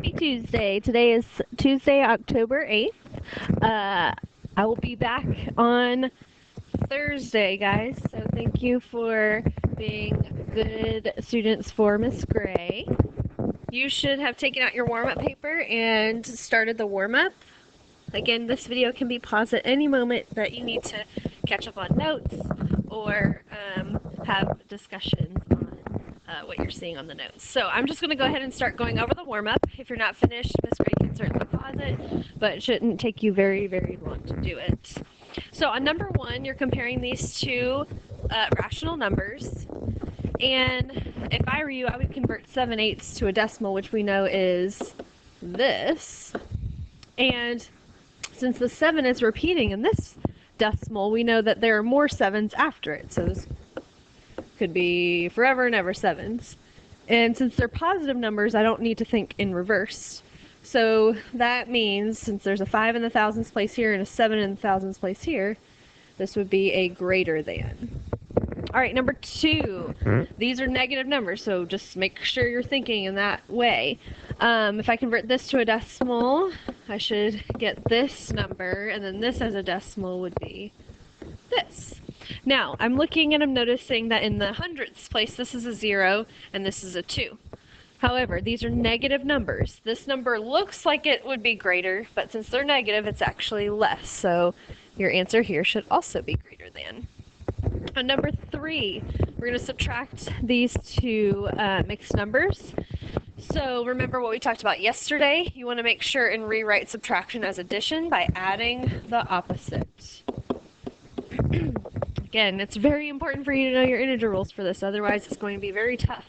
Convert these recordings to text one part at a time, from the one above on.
Happy Tuesday. Today is Tuesday, October 8th. I will be back on Thursday, guys. So thank you for being good students for Miss Gray. You should have taken out your warm-up paper and started the warm-up. Again, this video can be paused at any moment that you need to catch up on notes or have discussions on what you're seeing on the notes. So I'm just going to go ahead and start going over the warm-up. If you're not finished, Miss Gray can certainly pause it, but it shouldn't take you very, very long to do it. So on number 1, you're comparing these two rational numbers. And if I were you, I would convert 7/8 to a decimal, which we know is this. And since the 7 is repeating in this decimal, we know that there are more 7s after it. So this could be forever and ever 7s. And since they're positive numbers, I don't need to think in reverse. So that means since there's a 5 in the thousands place here and a 7 in the thousands place here, this would be a greater than. All right, number 2. These are negative numbers, so just make sure you're thinking in that way. If I convert this to a decimal, I should get this number, and then this as a decimal would be this. Now, I'm looking and I'm noticing that in the hundredths place, this is a 0 and this is a 2. However, these are negative numbers. This number looks like it would be greater, but since they're negative, it's actually less. So your answer here should also be greater than. On number 3, we're going to subtract these two mixed numbers. So remember what we talked about yesterday. You want to make sure and rewrite subtraction as addition by adding the opposite. Again, it's very important for you to know your integer rules for this, otherwise it's going to be very tough.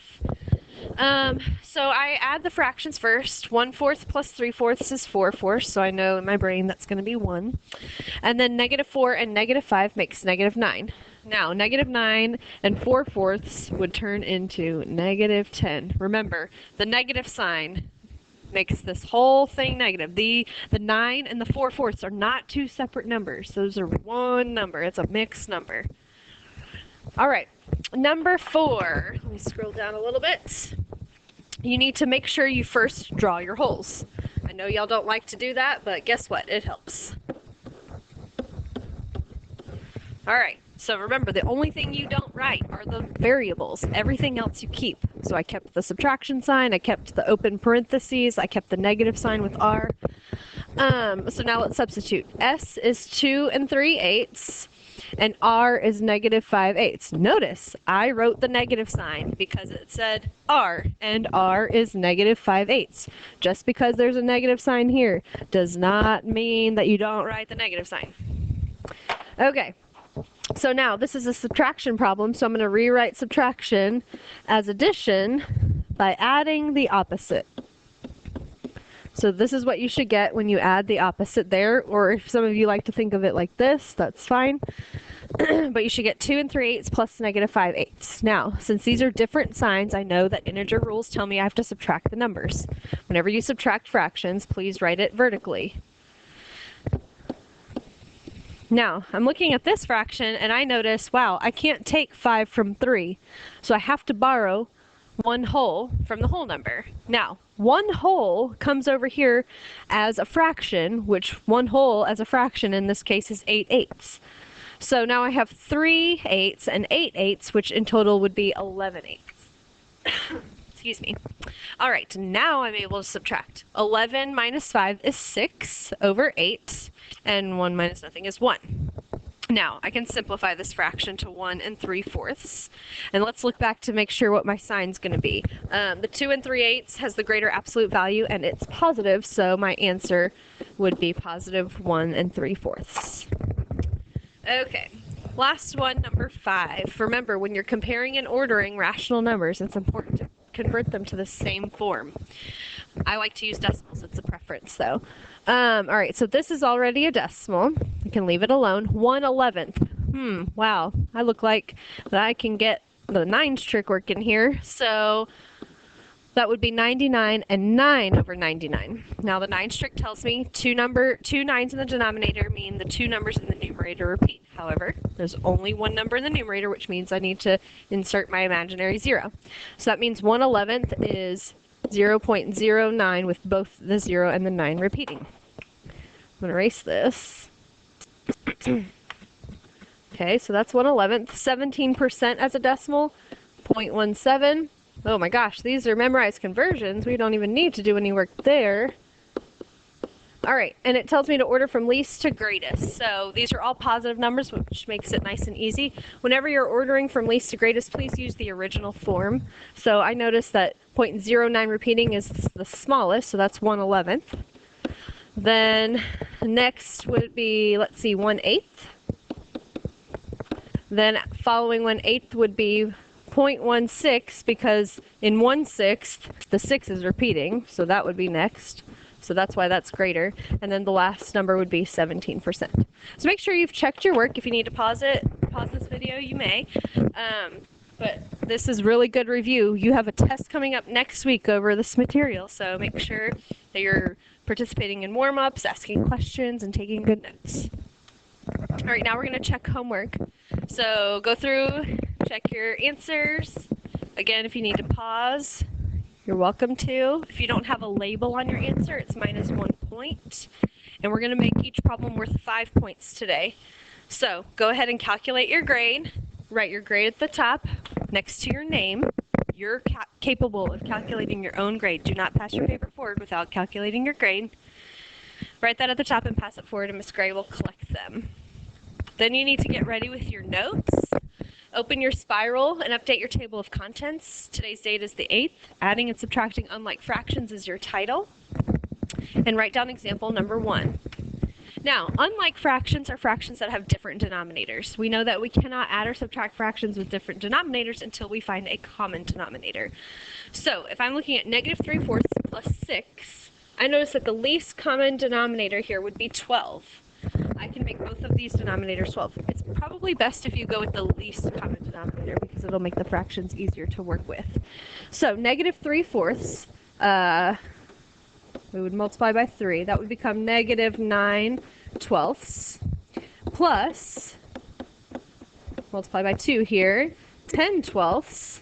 So I add the fractions first. 1/4 plus 3/4 is 4/4, so I know in my brain that's going to be 1. And then -4 and -5 makes -9. Now, -9 and 4/4 would turn into -10. Remember, the negative sign makes this whole thing negative. The 9 and the 4/4 are not two separate numbers. Those are one number. It's a mixed number. All right, number 4. Let me scroll down a little bit. You need to make sure you first draw your holes. I know y'all don't like to do that, but guess what? It helps. All right, so remember, the only thing you don't write are the variables. Everything else you keep. So I kept the subtraction sign, I kept the open parentheses, I kept the negative sign with R. So now let's substitute. S is 2 3/8, and R is -5/8. Notice, I wrote the negative sign because it said R, and R is -5/8. Just because there's a negative sign here does not mean that you don't write the negative sign. Okay. So now this is a subtraction problem, so I'm going to rewrite subtraction as addition by adding the opposite. So this is what you should get when you add the opposite there, or if some of you like to think of it like this, that's fine. But you should get 2 3/8 plus -5/8. Now, since these are different signs, I know that integer rules tell me I have to subtract the numbers. Whenever you subtract fractions, please write it vertically. Now, I'm looking at this fraction and I notice, wow, I can't take 5 from 3. So I have to borrow 1 whole from the whole number. Now, 1 whole comes over here as a fraction, which 1 whole as a fraction in this case is 8/8. So now I have 3/8 and 8/8, which in total would be 11/8. Excuse me. All right, now I'm able to subtract. 11 minus 5 is 6 over 8, and 1 minus nothing is 1. Now, I can simplify this fraction to 1 3/4. And let's look back to make sure what my sign's going to be. The 2 3/8 has the greater absolute value, and it's positive, so my answer would be positive 1 3/4. Okay, last one, number 5. Remember, when you're comparing and ordering rational numbers, it's important to convert them to the same form. I like to use decimals, it's a preference though. All right, so this is already a decimal. You can leave it alone. 1/11. Wow, I look like that I can get the 9's trick working here. So that would be 99 and 9 over 99. Now the 9's trick tells me two 9's in the denominator mean the 2 numbers in the numerator repeat. However, there's only 1 number in the numerator, which means I need to insert my imaginary 0. So that means 1/11 is 0.09 with both the 0 and the 9 repeating. I'm going to erase this. Okay, so that's 1/11th. 17% as a decimal, 0.17. Oh my gosh, these are memorized conversions. We don't even need to do any work there. All right, and it tells me to order from least to greatest. So these are all positive numbers, which makes it nice and easy. Whenever you're ordering from least to greatest, please use the original form. So I noticed that 0.09 repeating is the smallest, so that's 1/11th. Then next would be, let's see, 1/8. Then following 1/8 would be 0.16, because in 1/6 the 6 is repeating, so that would be next. So that's why that's greater. And then the last number would be 17%. So make sure you've checked your work. If you need to pause this video, you may. But this is really good review. You have a test coming up next week over this material, so make sure that you're participating in warm-ups, asking questions, and taking good notes. All right, now we're going to check homework. So go through, check your answers. Again, if you need to pause, you're welcome to. If you don't have a label on your answer, it's -1 point. And we're going to make each problem worth 5 points today. So go ahead and calculate your grade. Write your grade at the top next to your name. You're capable of calculating your own grade. Do not pass your paper forward without calculating your grade. Write that at the top and pass it forward, and Miss Gray will collect them. Then you need to get ready with your notes. Open your spiral and update your table of contents. Today's date is the 8th. Adding and subtracting unlike fractions is your title. And write down example number 1. Now, unlike fractions are fractions that have different denominators. We know that we cannot add or subtract fractions with different denominators until we find a common denominator. So if I'm looking at -3/4 plus 6, I notice that the least common denominator here would be 12. I can make both of these denominators 12. It's probably best if you go with the least common denominator because it'll make the fractions easier to work with. So -3/4, we would multiply by 3. That would become -9/12 plus, multiply by 2 here, 10/12.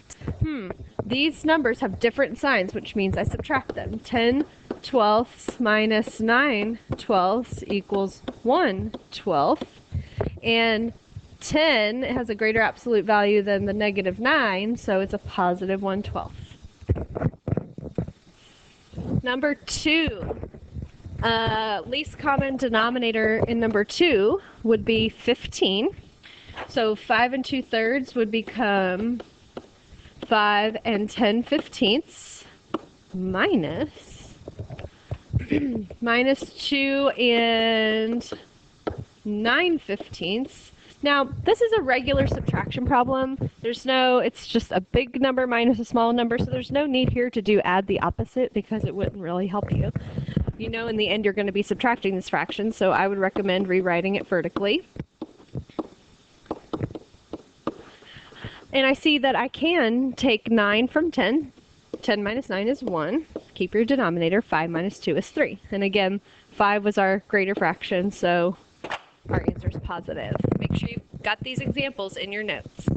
These numbers have different signs, which means I subtract them. 10/12 minus 9/12 equals 1/12. And 10 has a greater absolute value than the -9, so it's a positive 1/12. Number 2, least common denominator in number 2 would be 15. So 5 2/3 would become 5 10/15 minus 2 9/15. Now, this is a regular subtraction problem. It's just a big number minus a small number, so there's no need here to do add the opposite because it wouldn't really help you. You know, in the end, you're going to be subtracting this fraction, so I would recommend rewriting it vertically. And I see that I can take 9 from 10. 10 minus 9 is 1. Keep your denominator. 5 minus 2 is 3. And again, 5 was our greater fraction, so our answer is positive. Make sure you've got these examples in your notes.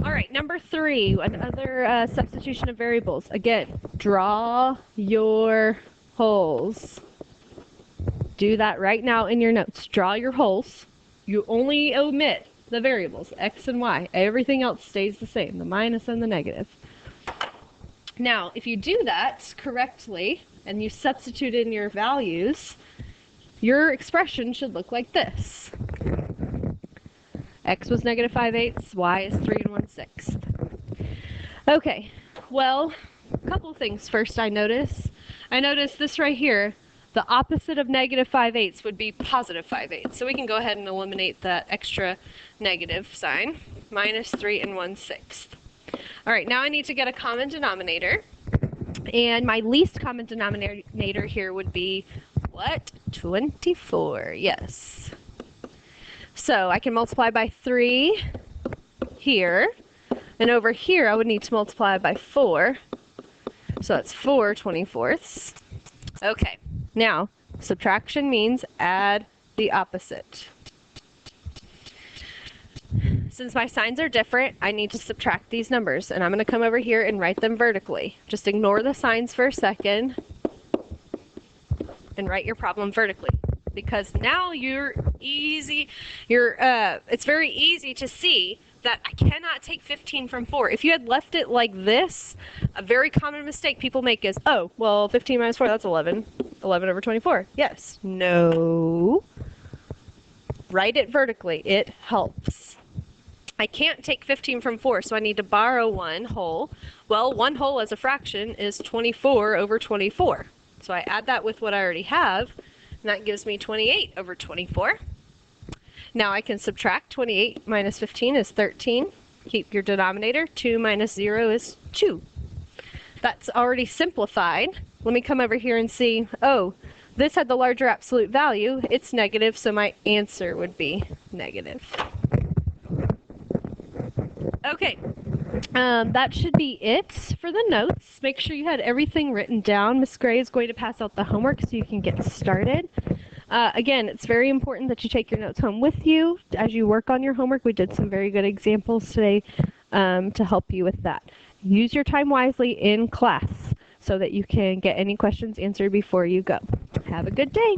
All right, number 3, another substitution of variables. Again, draw your holes. Do that right now in your notes. Draw your holes. You only omit the variables, x and y. Everything else stays the same, the minus and the negative. Now, if you do that correctly and you substitute in your values, your expression should look like this. X was -5/8, y is 3 1/6. Okay, well, a couple things first I noticed. I noticed this right here. The opposite of -5/8 would be +5/8. So we can go ahead and eliminate that extra negative sign. -3 1/6. All right, now I need to get a common denominator. And my least common denominator here would be what? 24, yes. So I can multiply by 3 here. And over here, I would need to multiply by 4. So that's 4 24ths. Okay, now subtraction means add the opposite. since my signs are different, I need to subtract these numbers, and I'm going to come over here and write them vertically. Just ignore the signs for a second and write your problem vertically, because now it's very easy to see that I cannot take 15 from 4. If you had left it like this, a very common mistake people make is, oh, well, 15 minus 4, that's 11. 11 over 24. Yes. No. Write it vertically. It helps. I can't take 15 from 4, so I need to borrow 1 whole. Well, 1 whole as a fraction is 24 over 24. So I add that with what I already have, and that gives me 28 over 24. Now I can subtract. 28 minus 15 is 13. Keep your denominator. 2 minus 0 is 2. That's already simplified. Let me come over here and see, oh, this had the larger absolute value. It's negative, so my answer would be negative. Okay, that should be it for the notes. Make sure you had everything written down. Miss Gray is going to pass out the homework so you can get started. Again, it's very important that you take your notes home with you as you work on your homework. We did some very good examples today to help you with that. Use your time wisely in class so that you can get any questions answered before you go. Have a good day.